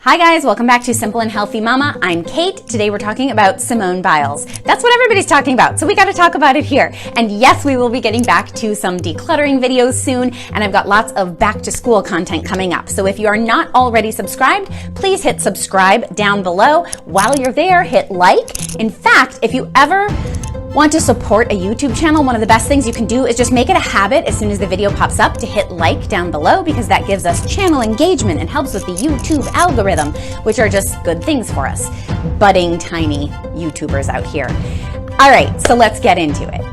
Hi guys, welcome back to Simple and Healthy Mama. I'm Kate. Today we're talking about Simone Biles. That's what everybody's talking about, so we got to talk about it here. And yes, we will be getting back to some decluttering videos soon, and I've got lots of back to school content coming up. So if you are not already subscribed, please hit subscribe down below. While you're there, hit like. In fact, if you ever want to support a YouTube channel, one of the best things you can do is just make it a habit as soon as the video pops up to hit like down below, because that gives us channel engagement and helps with the YouTube algorithm, which are just good things for us budding tiny YouTubers out here. All right, so let's get into it.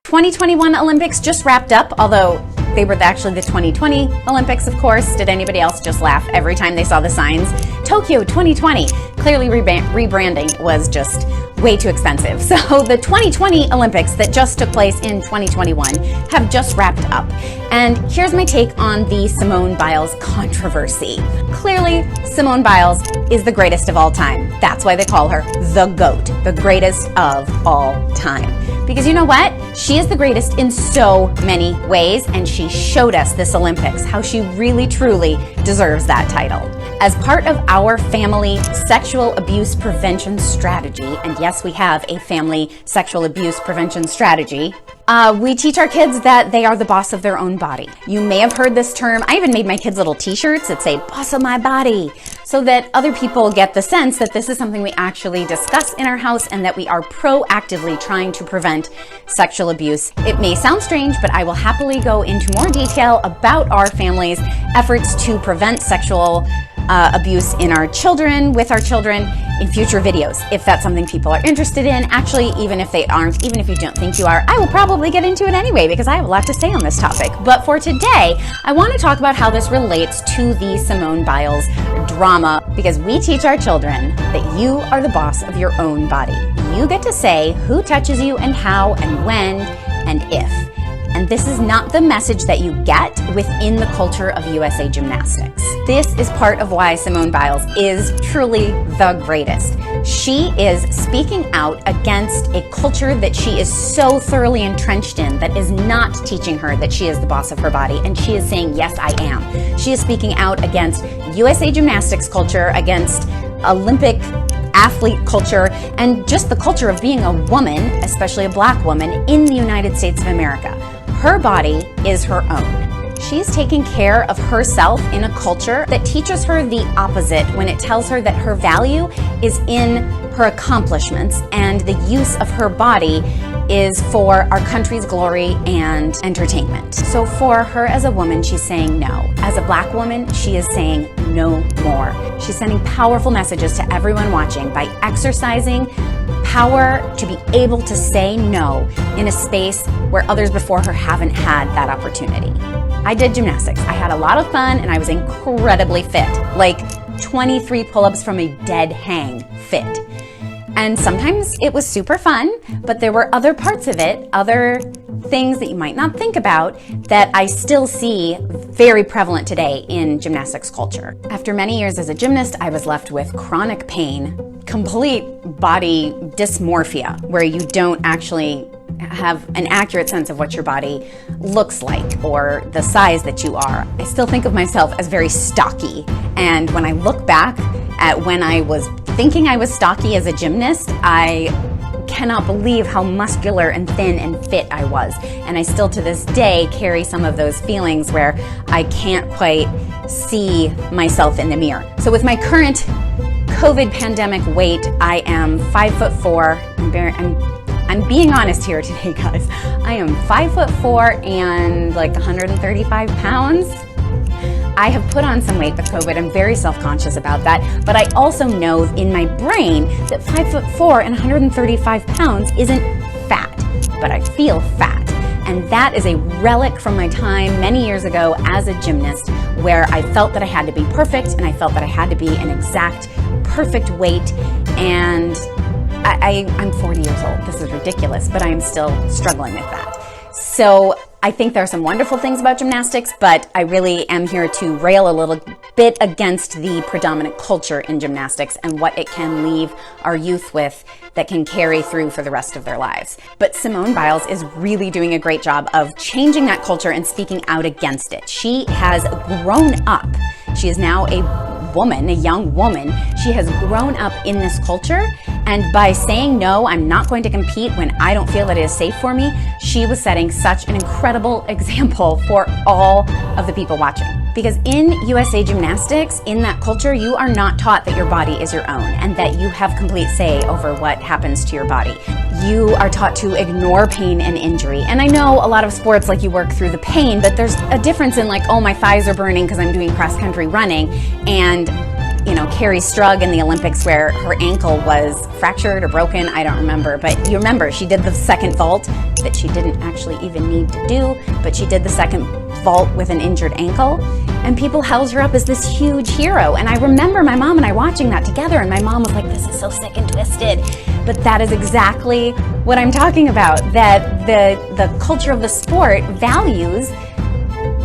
'21 Olympics just wrapped up, although they were actually the 2020 Olympics, of course. Did anybody else just laugh every time they saw the signs? Tokyo 2020. Clearly rebranding was just way too expensive. So the 2020 Olympics that just took place in 2021 have just wrapped up. And here's my take on the Simone Biles controversy. Clearly, Simone Biles is the greatest of all time. That's why they call her the GOAT, the greatest of all time. Because you know what? She is the greatest in so many ways, and she showed us this Olympics how she really truly deserves that title. As part of our family sexual abuse prevention strategy, and yes, we have a family sexual abuse prevention strategy, we teach our kids that they are the boss of their own body. You may have heard this term. I even made my kids little t-shirts that say, boss of my body, so that other people get the sense that this is something we actually discuss in our house and that we are proactively trying to prevent sexual abuse. It may sound strange, but I will happily go into more detail about our family's efforts to prevent sexual abuse in our children, with our children, in future videos, if that's something people are interested in. Actually, even if they aren't, even if you don't think you are, I will probably get into it anyway, because I have a lot to say on this topic. But for today, I want to talk about how this relates to the Simone Biles drama, because we teach our children that you are the boss of your own body. You get to say who touches you and how and when and if. And this is not the message that you get within the culture of USA Gymnastics. This is part of why Simone Biles is truly the greatest. She is speaking out against a culture that she is so thoroughly entrenched in that is not teaching her that she is the boss of her body, and she is saying, yes, I am. She is speaking out against USA Gymnastics culture, against Olympic athlete culture, and just the culture of being a woman, especially a black woman, in the United States of America. Her body is her own. She's taking care of herself in a culture that teaches her the opposite when it tells her that her value is in her accomplishments and the use of her body is for our country's glory and entertainment. So for her as a woman, she's saying no. As a black woman, she is saying no more. She's sending powerful messages to everyone watching by exercising power to be able to say no in a space where others before her haven't had that opportunity. I did gymnastics. I had a lot of fun and I was incredibly fit, like 23 pull-ups from a dead hang fit. And sometimes it was super fun, but there were other parts of it, other things that you might not think about, that I still see very prevalent today in gymnastics culture. After many years as a gymnast, I was left with chronic pain, complete body dysmorphia, where you don't actually have an accurate sense of what your body looks like or the size that you are. I still think of myself as very stocky, and when I look back at when I was thinking I was stocky as a gymnast, I cannot believe how muscular and thin and fit I was. And I still to this day carry some of those feelings where I can't quite see myself in the mirror. So with my current COVID pandemic weight, I am 5'4". I'm being honest here today, guys. I am 5'4" and like 135 pounds. I have put on some weight with COVID. I'm very self-conscious about that, but I also know in my brain that 5'4" and 135 pounds isn't fat, but I feel fat. And that is a relic from my time many years ago as a gymnast, where I felt that I had to be perfect and I felt that I had to be an exact perfect weight. And I'm 40 years old. This is ridiculous, but I'm still struggling with that. So I think there are some wonderful things about gymnastics, but I really am here to rail a little bit against the predominant culture in gymnastics and what it can leave our youth with that can carry through for the rest of their lives. But Simone Biles is really doing a great job of changing that culture and speaking out against it. She has grown up. She is now a woman, a young woman. She has grown up in this culture, and by saying, no, I'm not going to compete when I don't feel that it is safe for me, she was setting such an incredible example for all of the people watching. Because in USA Gymnastics, in that culture, you are not taught that your body is your own and that you have complete say over what happens to your body. You are taught to ignore pain and injury. And I know a lot of sports, like, you work through the pain, but there's a difference in, like, oh, my thighs are burning because I'm doing cross-country running, and Carrie Strug in the Olympics where her ankle was fractured or broken, I don't remember, but you remember she did the second vault that she didn't actually even need to do, but she did the second vault with an injured ankle, and people held her up as this huge hero. And I remember my mom and I watching that together, and my mom was like, this is so sick and twisted. But that is exactly what I'm talking about, that the culture of the sport values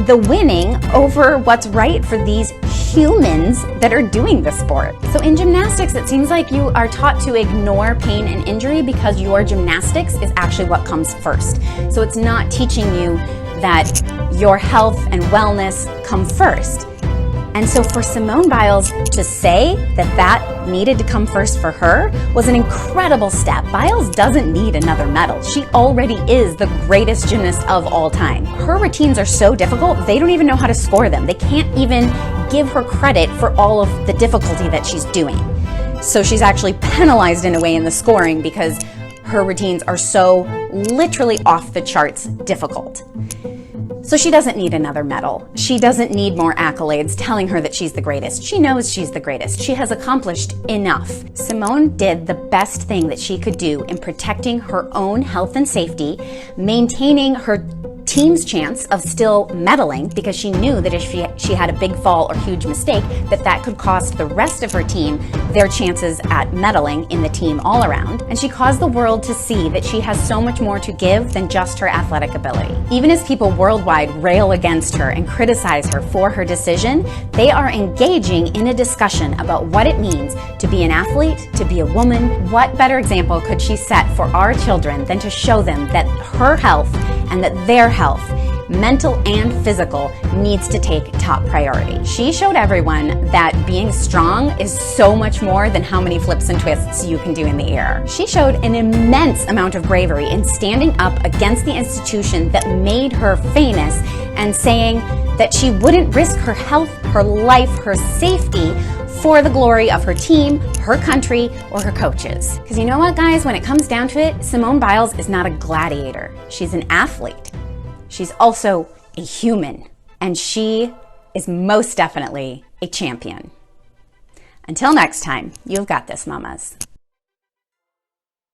the winning over what's right for these humans that are doing the sport. So in gymnastics, it seems like you are taught to ignore pain and injury because your gymnastics is actually what comes first. So it's not teaching you that your health and wellness come first. And so for Simone Biles to say that that needed to come first for her was an incredible step. Biles doesn't need another medal. She already is the greatest gymnast of all time. Her routines are so difficult, they don't even know how to score them. They can't even give her credit for all of the difficulty that she's doing. So she's actually penalized in a way in the scoring because her routines are so literally off the charts difficult. So she doesn't need another medal. She doesn't need more accolades telling her that she's the greatest. She knows she's the greatest. She has accomplished enough. Simone did the best thing that she could do in protecting her own health and safety, maintaining her team's chance of still medaling, because she knew that if she had a big fall or huge mistake, that could cost the rest of her team their chances at medaling in the team all around. And she caused the world to see that she has so much more to give than just her athletic ability. Even as people worldwide rail against her and criticize her for her decision, they are engaging in a discussion about what it means to be an athlete, to be a woman. What better example could she set for our children than to show them that her health and that their health, mental and physical, needs to take top priority. She showed everyone that being strong is so much more than how many flips and twists you can do in the air. She showed an immense amount of bravery in standing up against the institution that made her famous and saying that she wouldn't risk her health, her life, her safety for the glory of her team, her country, or her coaches. Because you know what, guys? When it comes down to it, Simone Biles is not a gladiator. She's an athlete. She's also a human. And she is most definitely a champion. Until next time, you've got this, mamas.